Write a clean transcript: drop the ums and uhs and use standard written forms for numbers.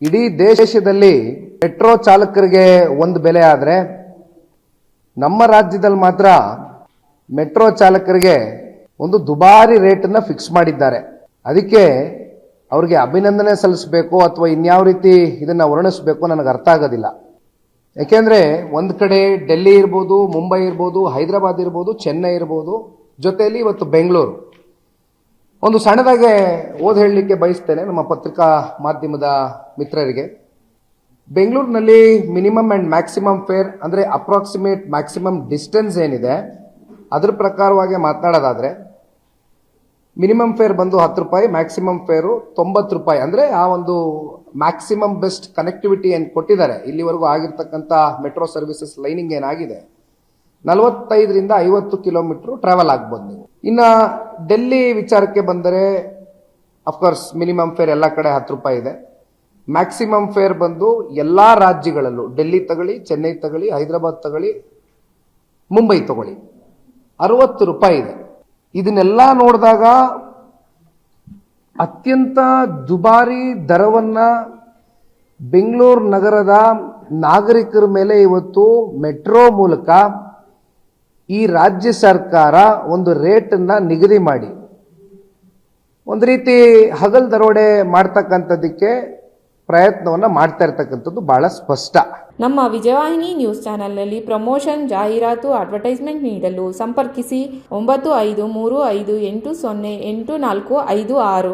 ಇಡೀ ದೇಶದಲ್ಲಿ ಮೆಟ್ರೋ ಚಾಲಕರಿಗೆ ಒಂದು ಬೆಲೆ ಆದರೆ ನಮ್ಮ ರಾಜ್ಯದಲ್ಲಿ ಮಾತ್ರ ಮೆಟ್ರೋ ಚಾಲಕರಿಗೆ ಒಂದು ದುಬಾರಿ ರೇಟನ್ನು ಫಿಕ್ಸ್ ಮಾಡಿದ್ದಾರೆ. ಅದಕ್ಕೆ ಅವರಿಗೆ ಅಭಿನಂದನೆ ಸಲ್ಲಿಸಬೇಕು ಅಥವಾ ಇನ್ಯಾವ ರೀತಿ ಇದನ್ನು ವರ್ಣಿಸಬೇಕು ನನಗೆ ಅರ್ಥ ಆಗೋದಿಲ್ಲ. ಯಾಕೆಂದರೆ ಒಂದು ಕಡೆ ಡೆಲ್ಲಿ ಇರ್ಬೋದು, ಮುಂಬೈ ಇರ್ಬೋದು, ಹೈದರಾಬಾದ್ ಇರ್ಬೋದು, ಚೆನ್ನೈ ಇರ್ಬೋದು, ಜೊತೆಯಲ್ಲಿ ಇವತ್ತು ಬೆಂಗಳೂರು. ಒಂದು ಸಣ್ಣದಾಗೆ ಹೇಳಲಿಕ್ಕೆ ಬಯಸ್ತೇನೆ ನಮ್ಮ ಪತ್ರಿಕಾ ಮಾಧ್ಯಮದ ಮಿತ್ರರಿಗೆ. ಬೆಂಗಳೂರಿನಲ್ಲಿ ಮಿನಿಮಮ್ ಆ್ಯಂಡ್ ಮ್ಯಾಕ್ಸಿಮಮ್ ಫೇರ್ ಅಂದರೆ ಅಪ್ರಾಕ್ಸಿಮೇಟ್ ಮ್ಯಾಕ್ಸಿಮಮ್ ಡಿಸ್ಟೆನ್ಸ್ ಏನಿದೆ ಅದ್ರ ಪ್ರಕಾರವಾಗಿ ಮಾತನಾಡೋದಾದರೆ ಮಿನಿಮಮ್ ಫೇರ್ ಬಂದು 10 ರೂಪಾಯಿ, ಮ್ಯಾಕ್ಸಿಮಮ್ ಫೇರು 90 ರೂಪಾಯಿ. ಅಂದರೆ ಆ ಒಂದು ಮ್ಯಾಕ್ಸಿಮಮ್ ಬೆಸ್ಟ್ ಕನೆಕ್ಟಿವಿಟಿ ಏನು ಕೊಟ್ಟಿದ್ದಾರೆ ಇಲ್ಲಿವರೆಗೂ ಆಗಿರ್ತಕ್ಕಂಥ ಮೆಟ್ರೋ ಸರ್ವಿಸಸ್ ಲೈನಿಂಗ್ ಏನಾಗಿದೆ 45ರಿಂದ 50 ಕಿಲೋಮೀಟ್ರು ಟ್ರಾವೆಲ್ ಆಗ್ಬೋದು ನೀವು. ಇನ್ನು ಡೆಲ್ಲಿ ವಿಚಾರಕ್ಕೆ ಬಂದರೆ ಅಫ್ಕೋರ್ಸ್ ಮಿನಿಮಮ್ ಫೇರ್ ಎಲ್ಲ ಕಡೆ 10 ರೂಪಾಯಿ ಇದೆ. ಮ್ಯಾಕ್ಸಿಮಮ್ ಫೇರ್ ಬಂದು ಎಲ್ಲ ರಾಜ್ಯಗಳಲ್ಲೂ ಡೆಲ್ಲಿ ತಗೊಳ್ಳಿ, ಚೆನ್ನೈ ತಗೊಳ್ಳಿ, ಹೈದರಾಬಾದ್ ತಗೊಳ್ಳಿ, ಮುಂಬೈ ತಗೊಳ್ಳಿ 60 ರೂಪಾಯಿ ಇದೆ. ಇದನ್ನೆಲ್ಲ ನೋಡಿದಾಗ ಅತ್ಯಂತ ದುಬಾರಿ ದರವನ್ನ ಬೆಂಗಳೂರು ನಗರದ ನಾಗರಿಕರ ಮೇಲೆ ಇವತ್ತು ಮೆಟ್ರೋ ಮೂಲಕ ಈ ರಾಜ್ಯ ಸರ್ಕಾರ ಒಂದು ರೇಟನ್ನು ನಿಗದಿ ಮಾಡಿ ಒಂದು ರೀತಿ ಹಗಲ್ ದರೋಡೆ ಮಾಡ್ತಕ್ಕಂಥದ್ದಕ್ಕೆ ಪ್ರಯತ್ನವನ್ನು ಮಾಡ್ತಾ ಇರ್ತಕ್ಕಂಥದ್ದು ಬಹಳ ಸ್ಪಷ್ಟ. ನಮ್ಮ ವಿಜಯವಾಹಿನಿ ನ್ಯೂಸ್ ಚಾನೆಲ್ನಲ್ಲಿ ಪ್ರಮೋಷನ್, ಜಾಹೀರಾತು, ಅಡ್ವರ್ಟೈಸ್ಮೆಂಟ್ ನೀಡಲು ಸಂಪರ್ಕಿಸಿ 9535808456.